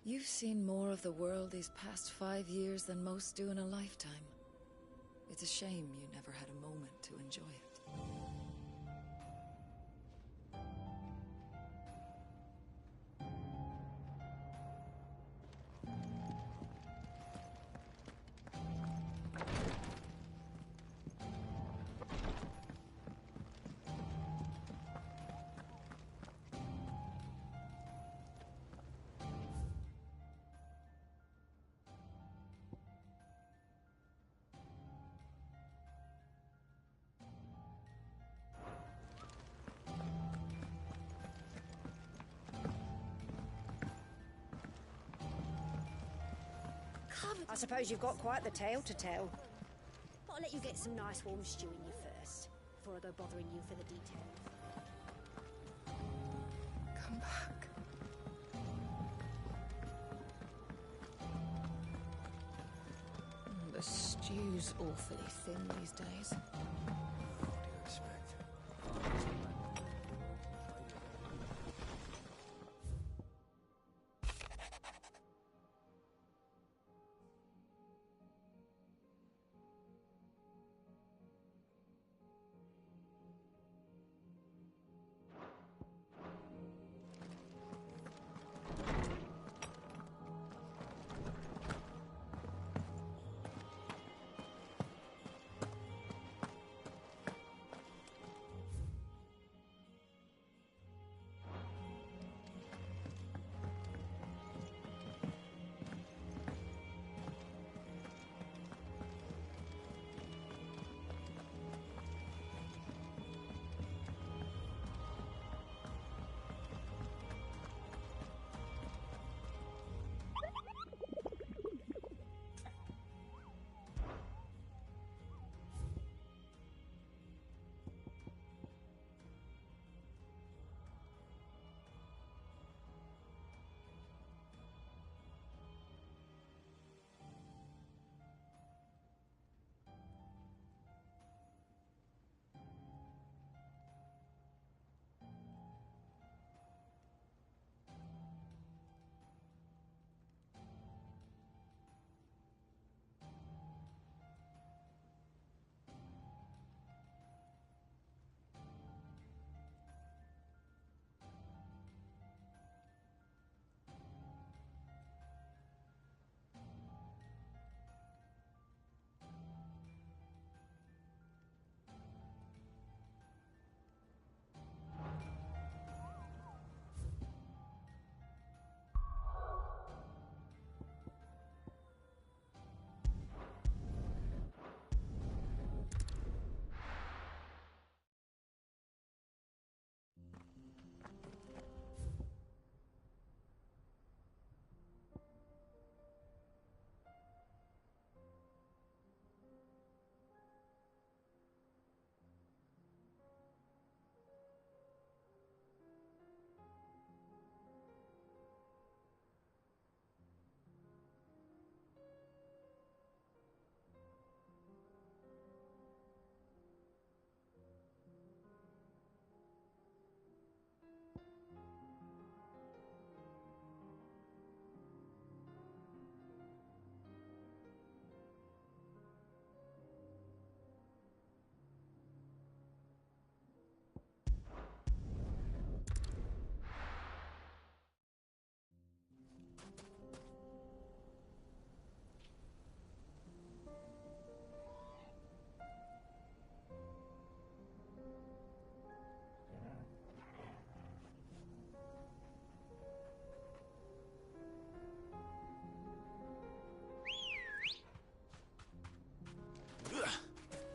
You've seen more of the world these past 5 years than most do in a lifetime. It's a shame you never had a moment to enjoy it. I suppose you've got quite the tale to tell. But I'll let you get some nice warm stew in you first, before I go bothering you for the details. Come back. The stew's awfully thin these days. What do you expect?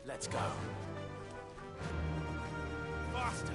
Let's go. Faster!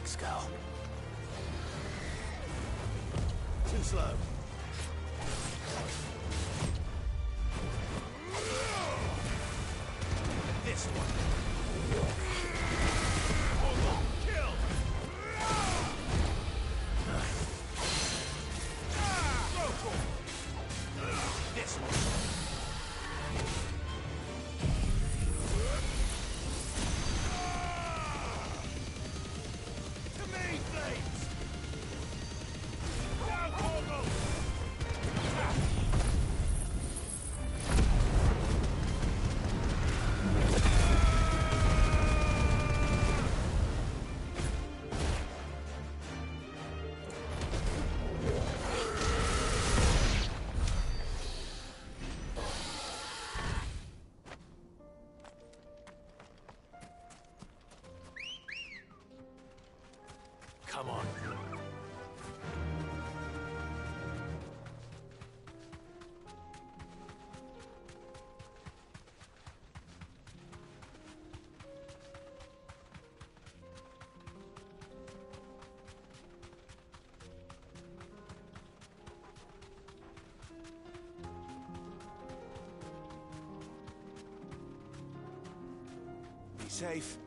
Let's go. Too slow. This one. Kill! This one. To me, flames! Down, Corporal! Come on. Be safe.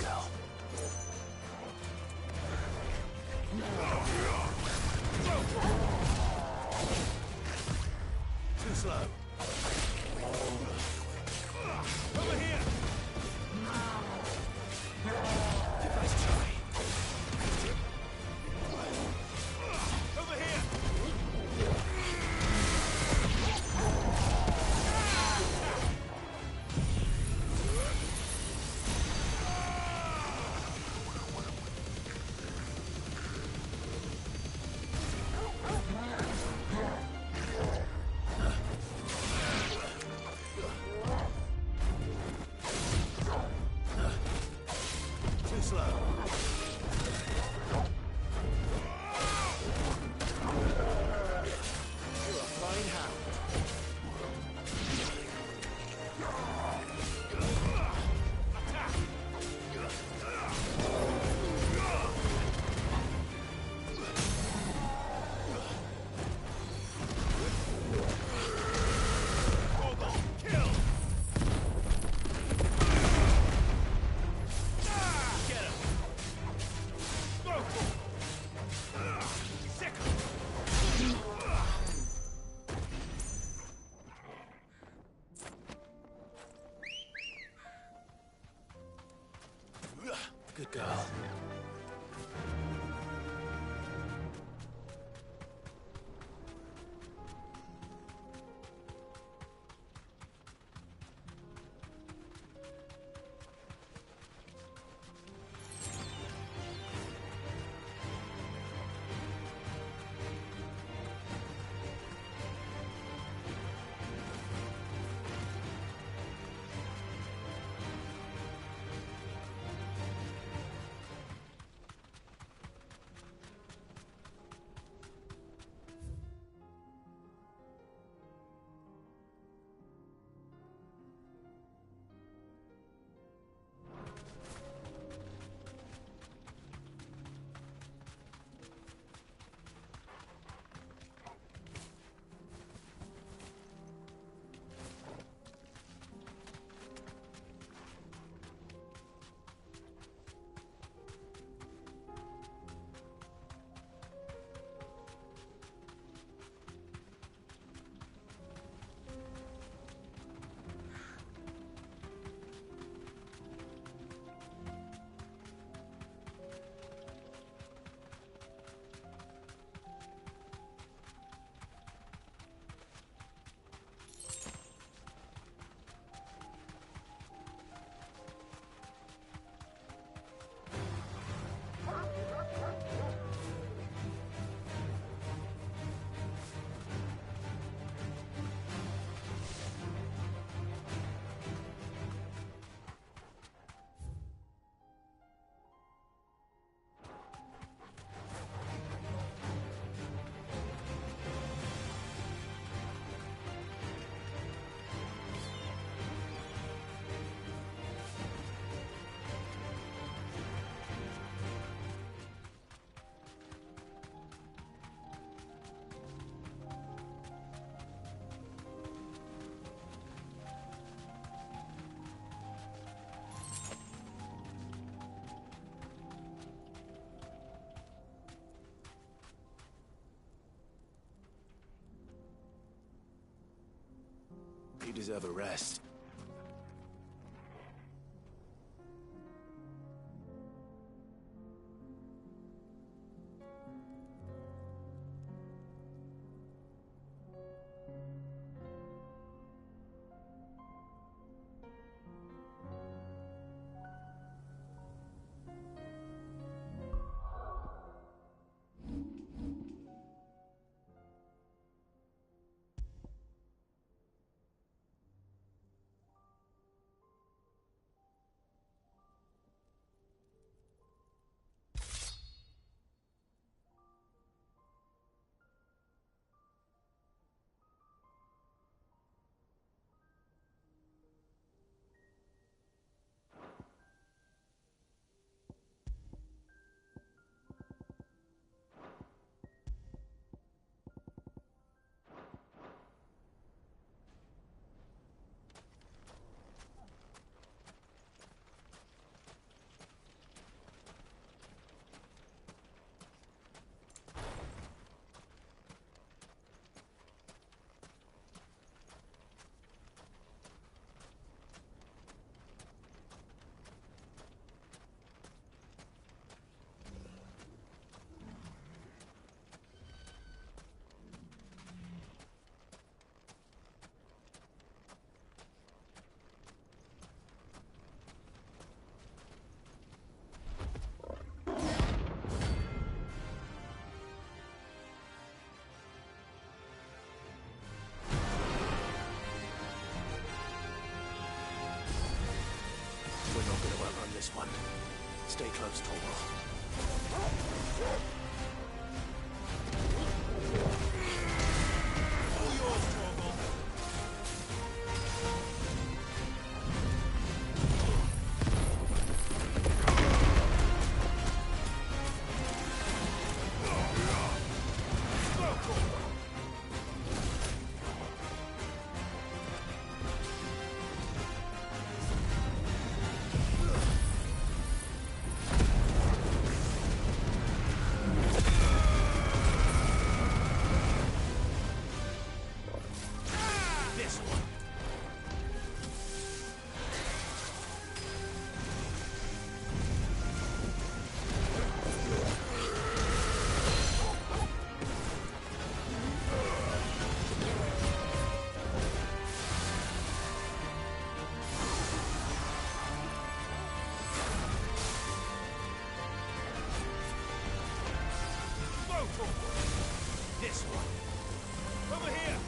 girl. Too slow. Over here! Nice try. Over here! Too slow. You're a fine hound. Good girl. You deserve a rest. this one. Stay close, Torgal. All yours, Torgal. This one. Over here.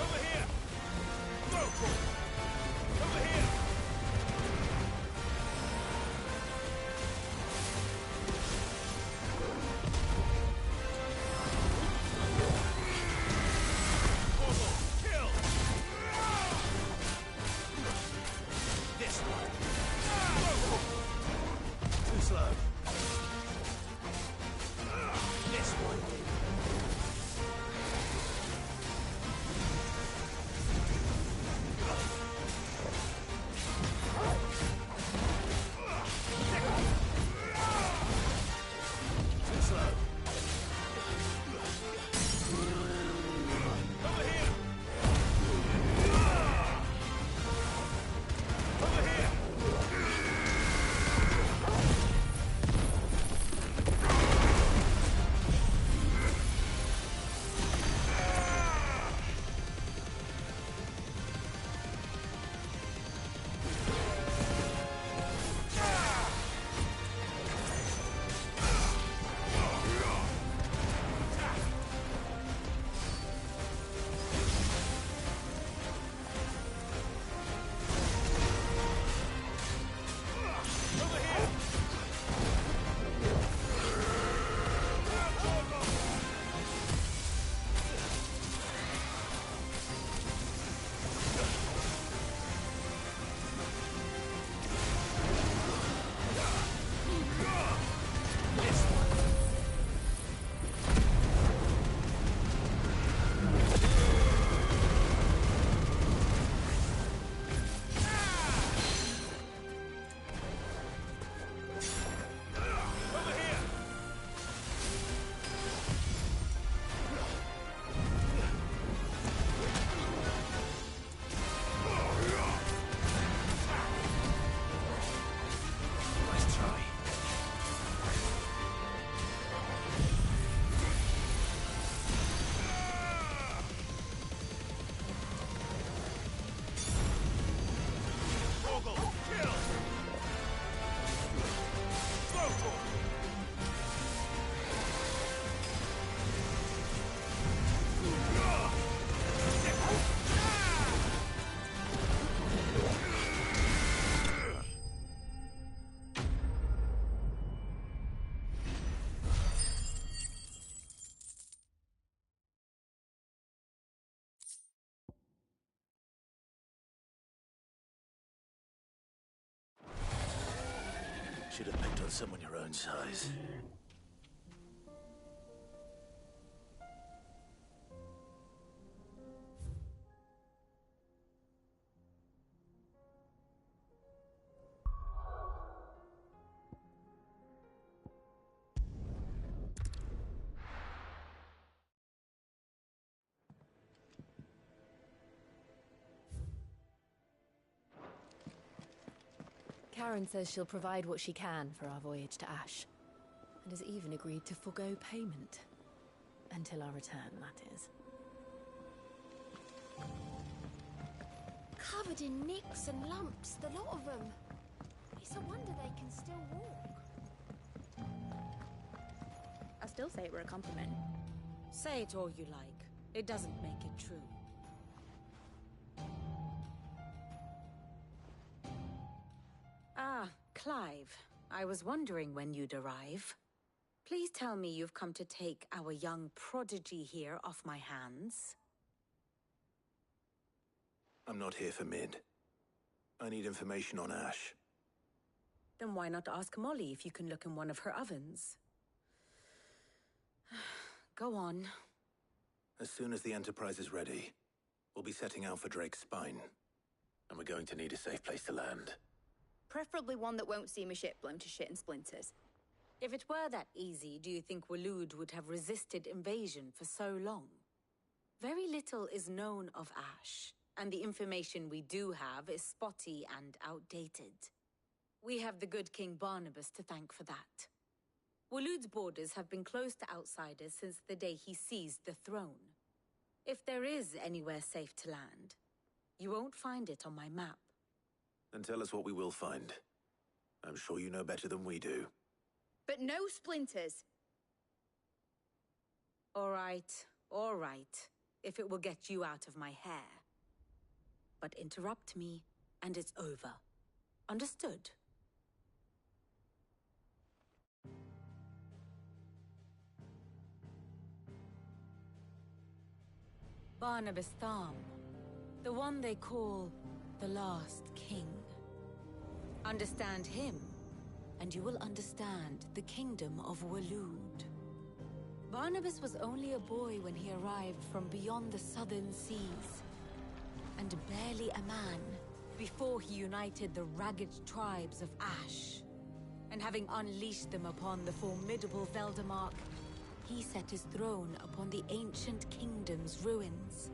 Over here. Go, over here. Torgal, kill. This one. Too slow. This one. Too slow. Over here. Over here. Should have picked on someone your own size. Karen says she'll provide what she can for our voyage to Ash, and has even agreed to forgo payment. Until our return, that is. Covered in nicks and lumps, the lot of them. It's a wonder they can still walk. I still say it were a compliment. Say it all you like. It doesn't make it true. Clive, I was wondering when you'd arrive. Please tell me you've come to take our young prodigy here off my hands. I'm not here for Mid. I need information on Ash. Then why not ask Molly if you can look in one of her ovens? Go on. As soon as the Enterprise is ready, we'll be setting out for Drake's Spine. And we're going to need a safe place to land. Preferably one that won't see my ship blown to shit and splinters. If it were that easy, do you think Waloed would have resisted invasion for so long? Very little is known of Ash, and the information we do have is spotty and outdated. We have the good King Barnabas to thank for that. Waloed's borders have been closed to outsiders since the day he seized the throne. If there is anywhere safe to land, you won't find it on my map. Then tell us what we will find. I'm sure you know better than we do. But no splinters! All right, if it will get you out of my hair. But interrupt me, and it's over. Understood? Barnabas Tharm, the one they call the Last King. Understand him, and you will understand the kingdom of Waloed. Barnabas was only a boy when he arrived from beyond the southern seas, and barely a man before he united the ragged tribes of Ash. And having unleashed them upon the formidable Veldamark, he set his throne upon the ancient kingdom's ruins.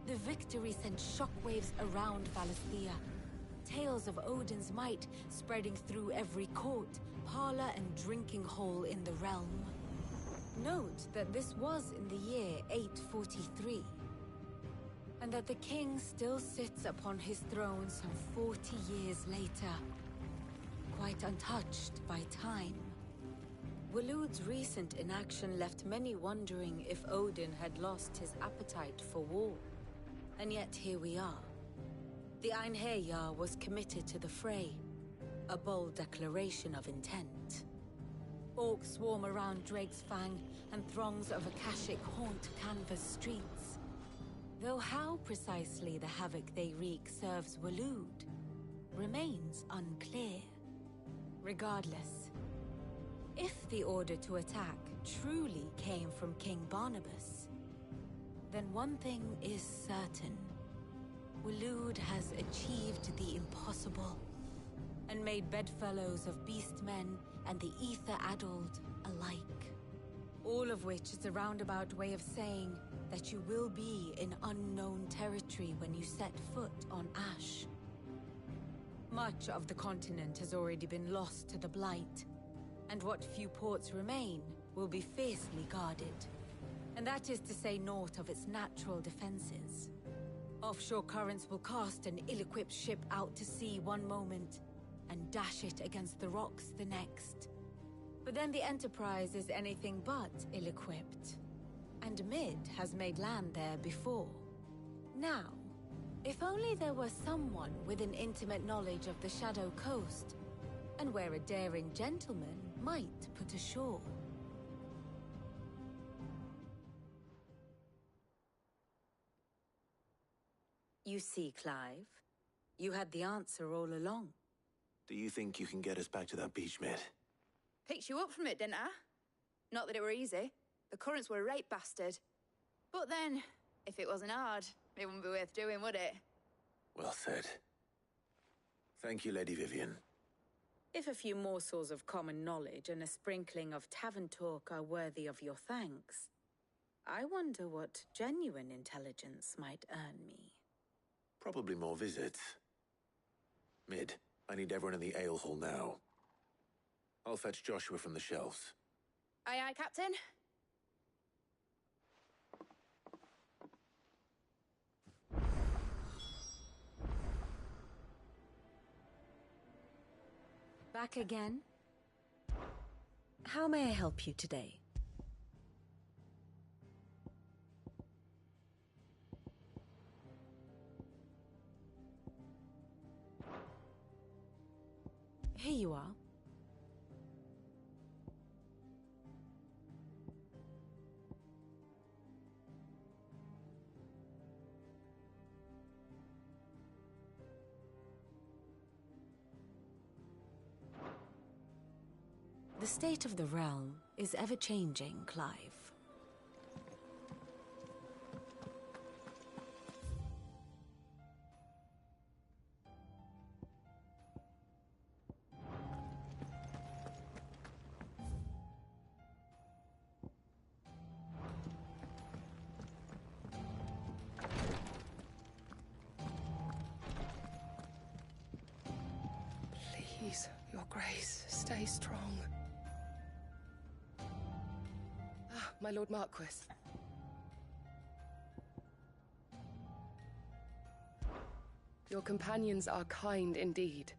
The victory sent shockwaves around Valisthea, tales of Odin's might spreading through every court, parlor, and drinking hole in the realm. Note that this was in the year 843, and that the king still sits upon his throne some 40 years later, quite untouched by time. Waloed's recent inaction left many wondering if Odin had lost his appetite for war. And yet here we are. The Einherjar was committed to the fray, a bold declaration of intent. Orcs swarm around Drake's Fang, and throngs of Akashic haunt Canvas streets. Though how precisely the havoc they wreak serves Waloed remains unclear. Regardless, if the order to attack truly came from King Barnabas, then one thing is certain. Waloed has achieved the impossible, and made bedfellows of beastmen and the ether-addled alike. All of which is a roundabout way of saying that you will be in unknown territory when you set foot on Ash. Much of the continent has already been lost to the Blight, and what few ports remain will be fiercely guarded. And that is to say naught of its natural defenses. Offshore currents will cast an ill-equipped ship out to sea one moment, and dash it against the rocks the next. But then the Enterprise is anything but ill-equipped. And Mid has made land there before. Now, if only there were someone with an intimate knowledge of the Shadow Coast, and where a daring gentleman might put ashore. You see, Clive, you had the answer all along. Do you think you can get us back to that beach, Mid? Picked you up from it, didn't I? Not that it were easy. The currents were a right bastard. But then, if it wasn't hard, it wouldn't be worth doing, would it? Well said. Thank you, Lady Vivian. If a few morsels of common knowledge and a sprinkling of tavern talk are worthy of your thanks, I wonder what genuine intelligence might earn me. Probably more visits. Mid, I need everyone in the ale hall now. I'll fetch Joshua from the shelves. Aye, aye, Captain. Back again? How may I help you today? Here you are. The state of the realm is ever-changing, Clive. Please, Your Grace, stay strong. Ah, my Lord Marquis. Your companions are kind indeed.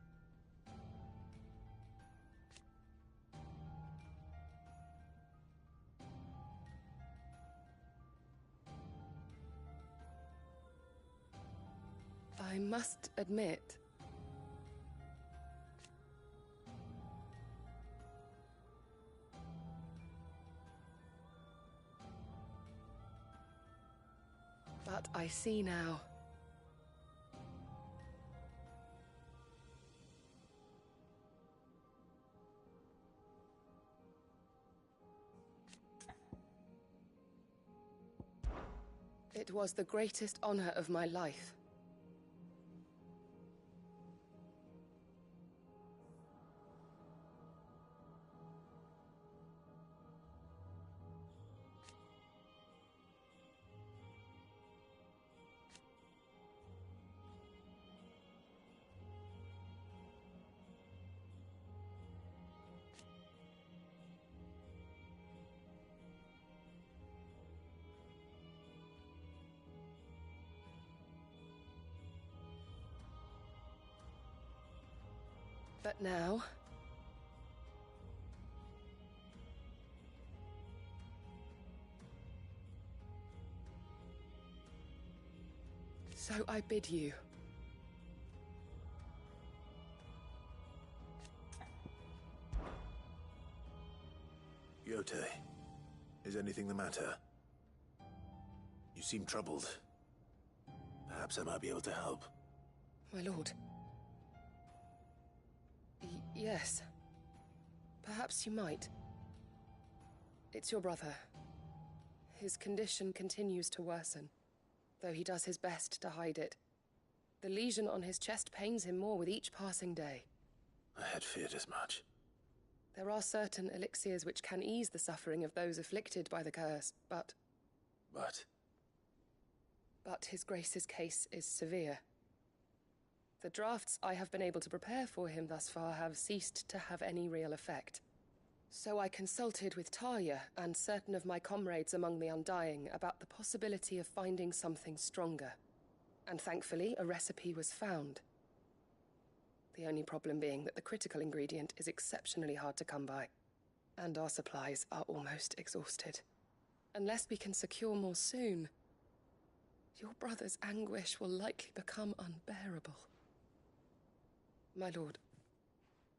I must admit, but I see now. It was the greatest honor of my life. But now... so I bid you. Njoi, is anything the matter? You seem troubled. Perhaps I might be able to help. My lord. Yes. Perhaps you might. It's your brother. His condition continues to worsen, though he does his best to hide it. The lesion on his chest pains him more with each passing day. I had feared as much. There are certain elixirs which can ease the suffering of those afflicted by the curse, but... But His Grace's case is severe. The drafts I have been able to prepare for him thus far have ceased to have any real effect. So I consulted with Talia and certain of my comrades among the Undying about the possibility of finding something stronger. And thankfully, a recipe was found. The only problem being that the critical ingredient is exceptionally hard to come by, and our supplies are almost exhausted. Unless we can secure more soon, your brother's anguish will likely become unbearable. My lord,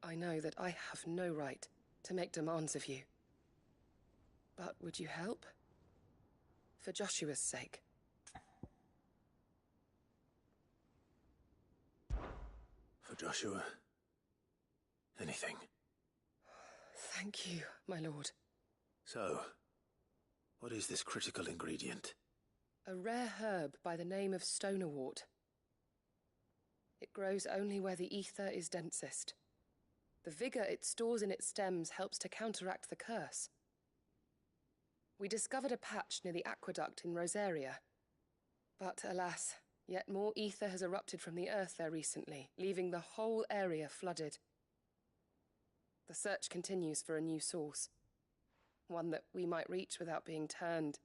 I know that I have no right to make demands of you. But would you help? For Joshua's sake. For Joshua, anything. Thank you, my lord. So, what is this critical ingredient? A rare herb by the name of stonerwort. It grows only where the ether is densest. The vigor it stores in its stems helps to counteract the curse. We discovered a patch near the aqueduct in Rosaria. But alas, yet more ether has erupted from the earth there recently, leaving the whole area flooded. The search continues for a new source. One that we might reach without being turned.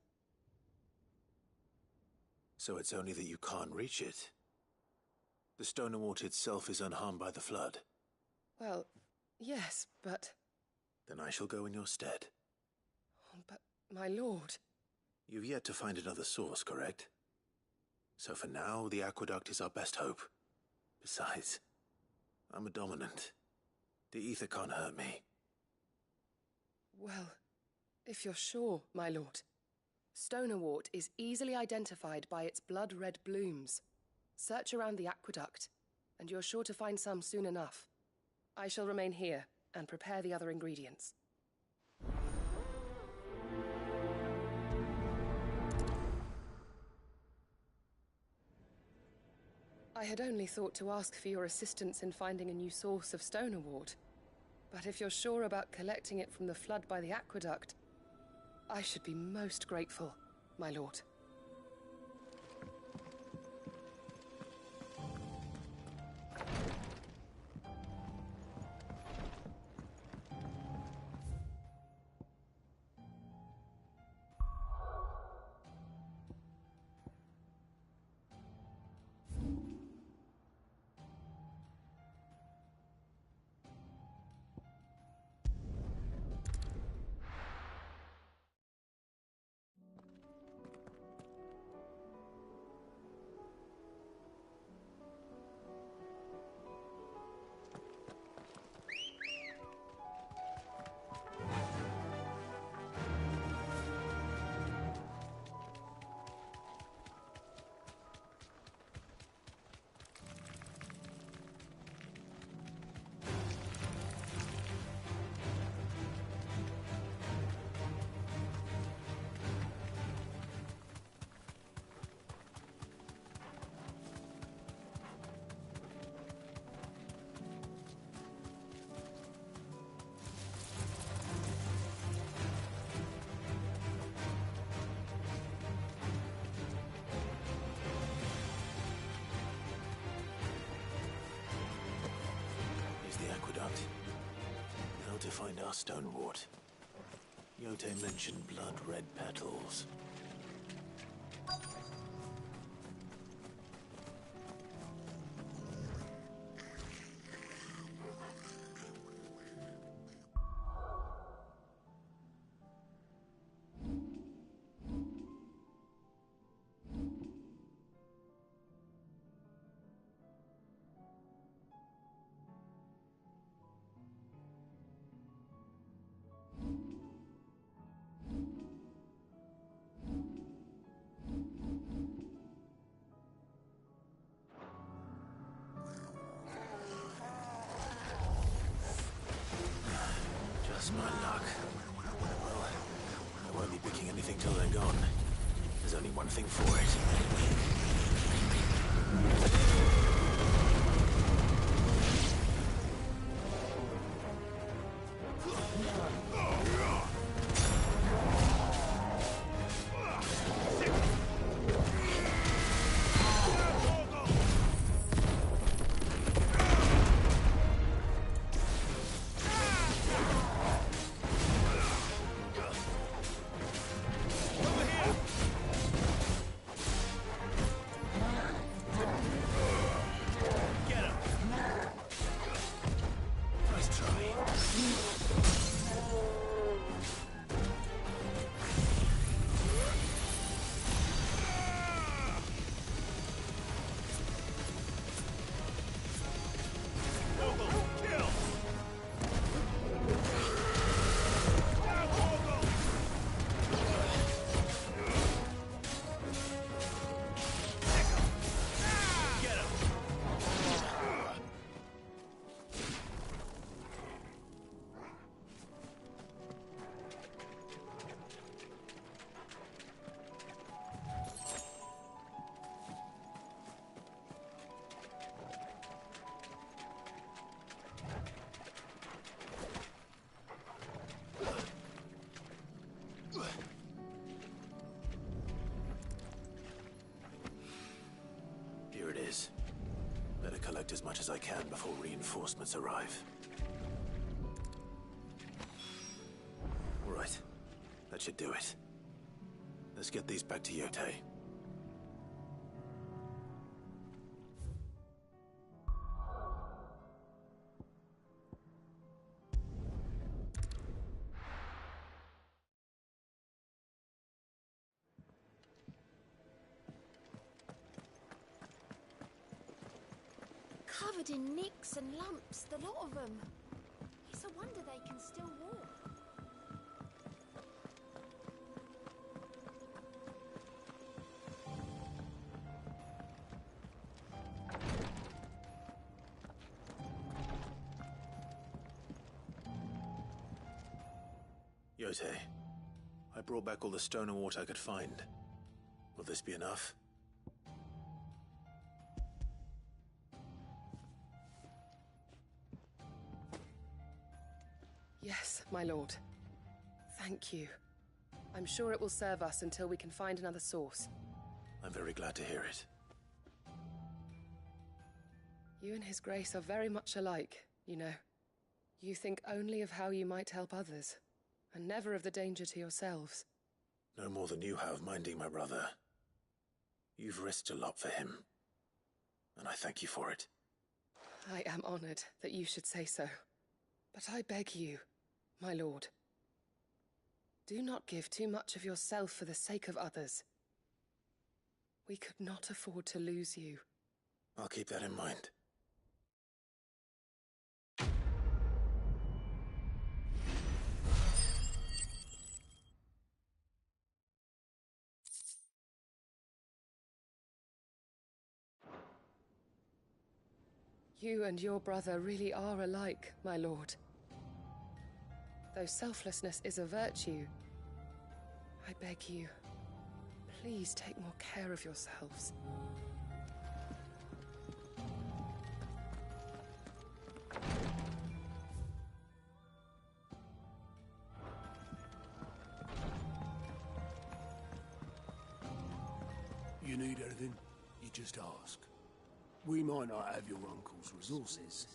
So it's only that you can't reach it? The stonerwort itself is unharmed by the flood? Well, yes, but... Then I shall go in your stead. But, my lord... You've yet to find another source, correct? So for now, the aqueduct is our best hope. Besides, I'm a dominant. The ether can't hurt me. Well, if you're sure, my lord. Stonerwort is easily identified by its blood-red blooms. Search around the aqueduct, and you're sure to find some soon enough. I shall remain here and prepare the other ingredients. I had only thought to ask for your assistance in finding a new source of Stonerwort. But if you're sure about collecting it from the flood by the aqueduct, I should be most grateful, my lord. Now to find our Stonewort. Njoi mentioned blood-red petals. Just my luck. Well, I won't be picking anything till they're gone. There's only one thing for it. Here it is. Better collect as much as I can before reinforcements arrive. All right. That should do it. Let's get these back to Njoi. Covered in nicks and lumps, the lot of them. It's a wonder they can still walk. Njoi, I brought back all the stone and water I could find. Will this be enough? Yes, my lord. Thank you. I'm sure it will serve us until we can find another source. I'm very glad to hear it. You and His Grace are very much alike, you know. You think only of how you might help others, and never of the danger to yourselves. No more than you have minding my brother. You've risked a lot for him, and I thank you for it. I am honored that you should say so. But I beg you, my lord, do not give too much of yourself for the sake of others. We could not afford to lose you. I'll keep that in mind. You and your brother really are alike, my lord. Though selflessness is a virtue, I beg you, please take more care of yourselves. You need anything, you just ask. We might not have your uncle's resources,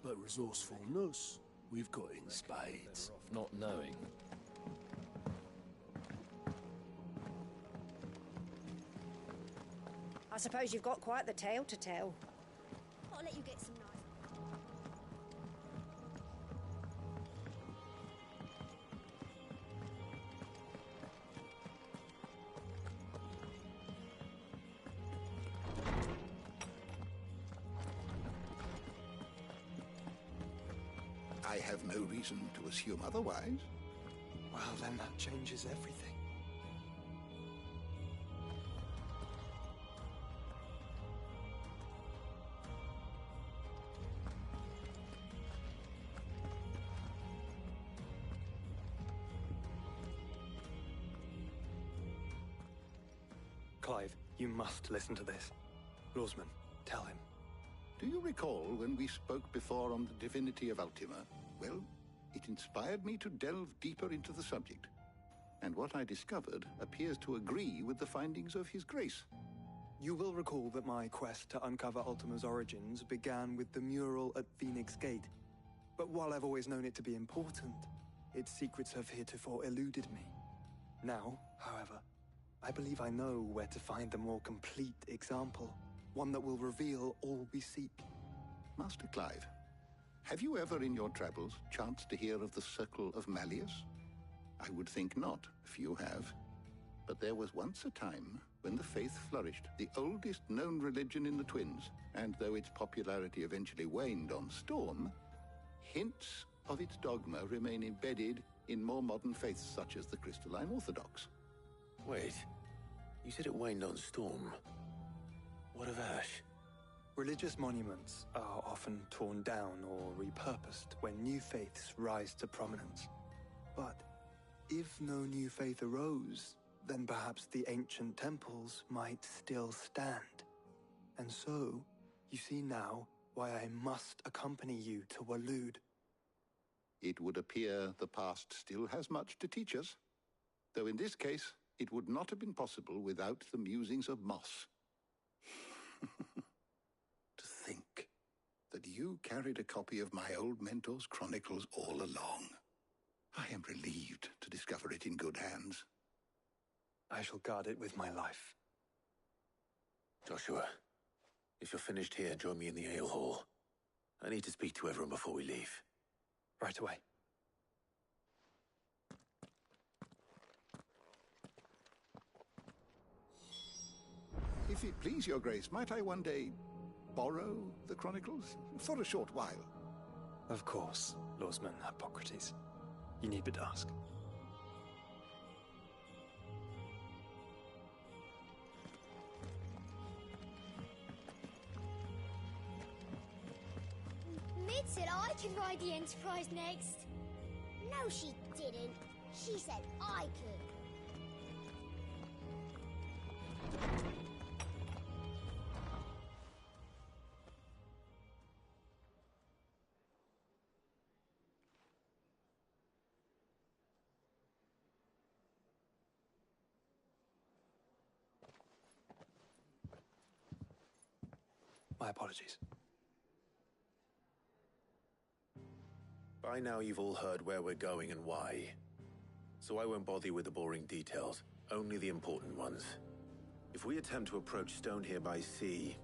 but resourcefulness, we've got in spades. Not knowing. I suppose you've got quite the tale to tell. I'll let you get some nice... I have no reason to assume otherwise. Well, then that changes everything. Clive, you must listen to this. Lawsman, tell him. Do you recall when we spoke before on the divinity of Ultima? Well, it inspired me to delve deeper into the subject. And what I discovered appears to agree with the findings of His Grace. You will recall that my quest to uncover Ultima's origins began with the mural at Phoenix Gate. But while I've always known it to be important, its secrets have heretofore eluded me. Now, however, I believe I know where to find the more complete example. One that will reveal all we seek. Master Clive, have you ever in your travels chanced to hear of the Circle of Malleus? I would think not, if you have. But there was once a time when the faith flourished, the oldest known religion in the Twins, and though its popularity eventually waned on Storm, hints of its dogma remain embedded in more modern faiths such as the Crystalline Orthodox. Wait, you said it waned on Storm. What of Ash? Religious monuments are often torn down or repurposed when new faiths rise to prominence. But if no new faith arose, then perhaps the ancient temples might still stand. And so, you see now why I must accompany you to Waloed. It would appear the past still has much to teach us, though in this case, it would not have been possible without the musings of Moss. To think that you carried a copy of my old mentor's chronicles all along. I am relieved to discover it in good hands. I shall guard it with my life. Joshua, if you're finished here, join me in the ale hall. I need to speak to everyone before we leave. Right away. If it please your grace, might I one day borrow the chronicles? For a short while. Of course, Lawsman Hippocrates. You need but ask. Mid said I could ride the Enterprise next. No, she didn't. She said I could. My apologies. By now you've all heard where we're going and why. So I won't bother you with the boring details, only the important ones. If we attempt to approach Stone here by sea,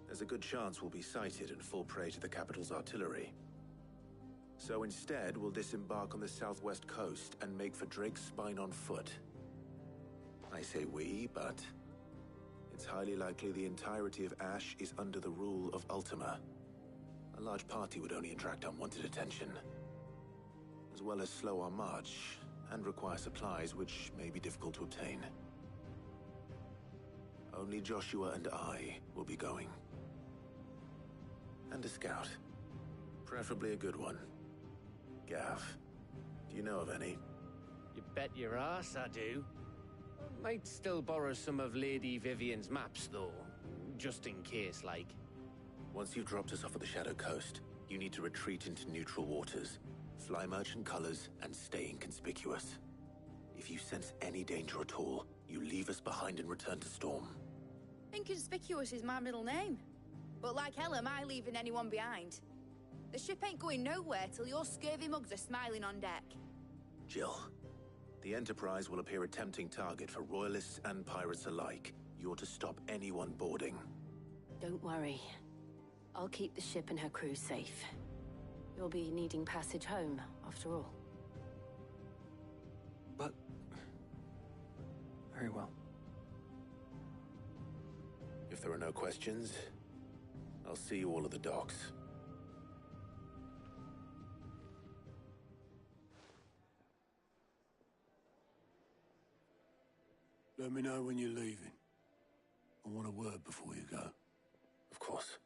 there's a good chance we'll be sighted and fall prey to the capital's artillery. So instead, we'll disembark on the southwest coast and make for Drake's Spine on foot. I say we, but it's highly likely the entirety of Ash is under the rule of Ultima. A large party would only attract unwanted attention, as well as slow our march and require supplies which may be difficult to obtain. Only Joshua and I will be going. And a scout. Preferably a good one. Gav, do you know of any? You bet your ass I do. Might still borrow some of Lady Vivian's maps, though. Just in case, like. Once you've dropped us off at the Shadow Coast, you need to retreat into neutral waters, fly merchant colors, and stay inconspicuous. If you sense any danger at all, you leave us behind and return to Storm. Inconspicuous is my middle name. But like hell am I leaving anyone behind. The ship ain't going nowhere till your scurvy mugs are smiling on deck. Jill, the Enterprise will appear a tempting target for royalists and pirates alike. You're to stop anyone boarding. Don't worry. I'll keep the ship and her crew safe. You'll be needing passage home, after all. But... very well. If there are no questions, I'll see you all at the docks. Let me know when you're leaving. I want a word before you go. Of course.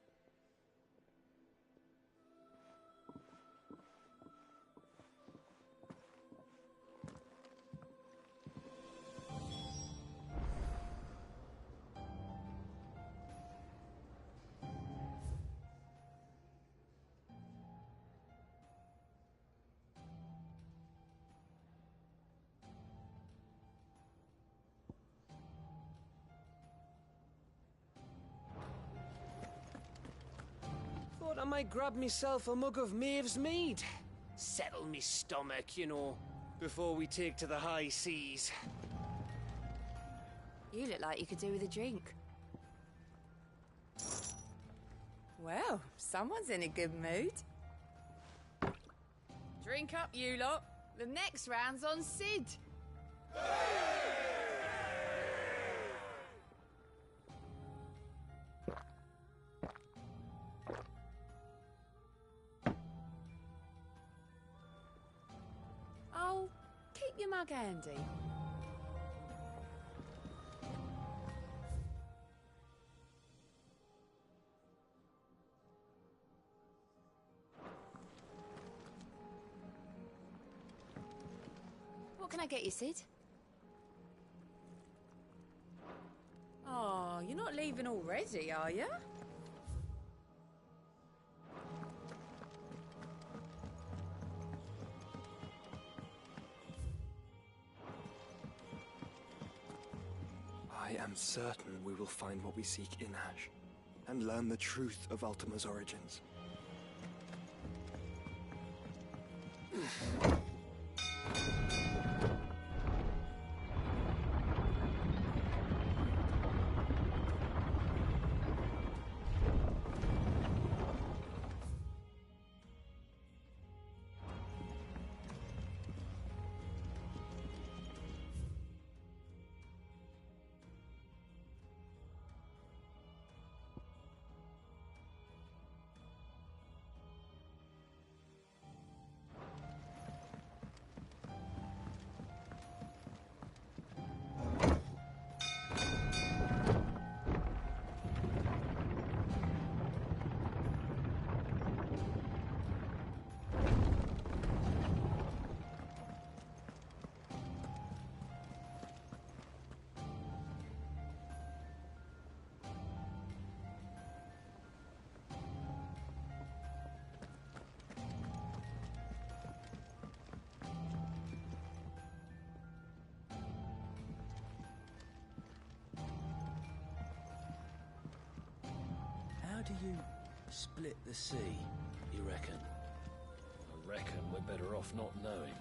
Thought I might grab myself a mug of Maeve's mead. Settle me stomach, you know, before we take to the high seas. You look like you could do with a drink. Well, someone's in a good mood. Drink up, you lot. The next round's on Sid. Oh, keep your mug handy. What can I get you, Sid? Oh, you're not leaving already, are you? I am certain we will find what we seek in Ash, and learn the truth of Ultima's origins. do you split the sea, you reckon? I reckon we're better off not knowing.